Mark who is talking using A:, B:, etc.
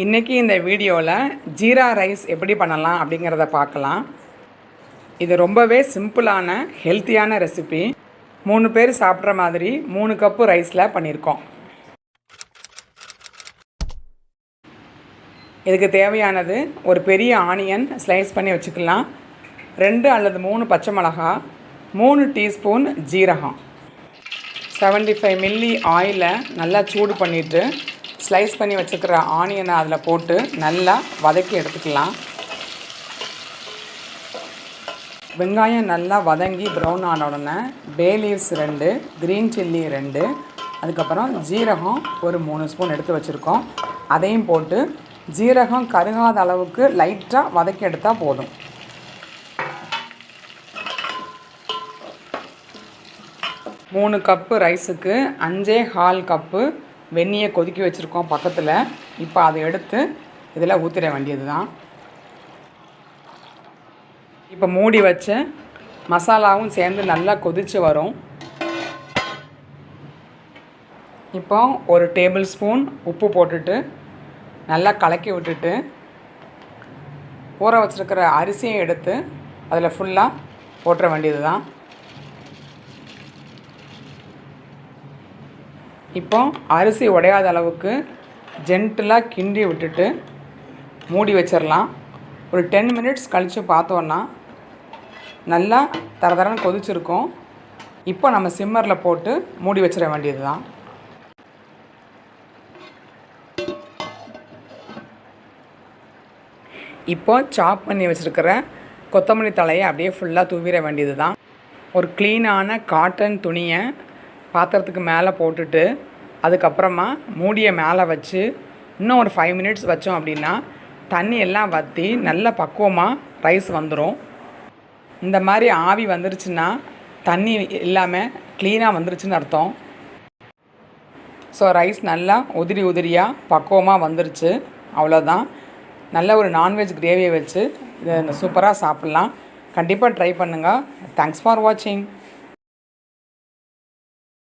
A: இன்றைக்கி இந்த வீடியோவில் ஜீரா ரைஸ் எப்படி பண்ணலாம் அப்படிங்கிறத பார்க்கலாம். இது ரொம்பவே சிம்பிளான ஹெல்த்தியான ரெசிபி. 3 பேர் சாப்பிட்ற மாதிரி 3 கப்பு ரைஸில் பண்ணியிருக்கோம். இதுக்கு தேவையானது ஒரு பெரிய ஆனியன் ஸ்லைஸ் பண்ணி வச்சுக்கலாம், 2 அல்லது 3 பச்சை மிளகா, 3 டீஸ்பூன் ஜீரகம், 75 மில்லி ஆயிலை நல்லா சூடு பண்ணிவிட்டு ஸ்லைஸ் பண்ணி வச்சுக்கிற ஆனியனை அதில் போட்டு நல்லா வதக்கி எடுத்துக்கலாம். வெங்காயம் நல்லா வதங்கி ப்ரௌன் ஆன உடனே பே லீவ்ஸ் 2, க்ரீன் சில்லி 2, அதுக்கப்புறம் ஜீரகம் ஒரு 3 ஸ்பூன் எடுத்து வச்சுருக்கோம். அதையும் போட்டு ஜீரகம் கருகாத அளவுக்கு லைட்டாக வதக்கி எடுத்தால் போதும். மூணு கப்பு ரைஸுக்கு 5.25 கப்பு வெந்நியை கொதிக்க வச்சுருக்கோம் பக்கத்தில். இப்போ அதை எடுத்து இதில் ஊற்றிட வேண்டியது தான். இப்போ மூடி வச்சு மசாலாவும் சேர்ந்து நல்லா கொதித்து வரும். இப்போ ஒரு டேபிள் ஸ்பூன் உப்பு போட்டுட்டு நல்லா கலக்கி விட்டுட்டு ஊற வச்சுருக்கிற அரிசியை எடுத்து அதில் ஃபுல்லாக போட்டுற வேண்டியது தான். இப்போ அரிசி உடையாத அளவுக்கு ஜென்டிலாக கிண்டி விட்டுட்டு மூடி வச்சிடலாம். ஒரு 10 மினிட்ஸ் கழித்து பார்த்தோன்னா நல்லா தரன்னு கொதிச்சிருக்கும். இப்போ நம்ம சிம்மரில் போட்டு மூடி வச்சிட வேண்டியது தான். இப்போ சாப் பண்ணி வச்சுருக்கிற கொத்தமல்லி தலையை அப்படியே ஃபுல்லாக தூவிட வேண்டியது தான். ஒரு க்ளீனான காட்டன் துணியை பாத்திரத்துக்கு மேலே போட்டுட்டு அதுக்கப்புறமா மூடியை மேலே வச்சு இன்னும் ஒரு 5 மினிட்ஸ் வச்சோம் அப்படின்னா தண்ணி எல்லாம் வற்றி நல்ல பக்குவமாக ரைஸ் வந்துடும். இந்த மாதிரி ஆவி வந்துருச்சுன்னா தண்ணி இல்லாமல் க்ளீனாக வந்துருச்சுன்னு அர்த்தம். ஸோ ரைஸ் நல்லா உதிரியாக பக்குவமாக வந்துருச்சு. அவ்வளோதான். நல்ல ஒரு நான்வெஜ் கிரேவியை வச்சு இதை சூப்பராக சாப்பிட்லாம். கண்டிப்பாக ட்ரை பண்ணுங்கள். தேங்க்ஸ் ஃபார் வாட்சிங்.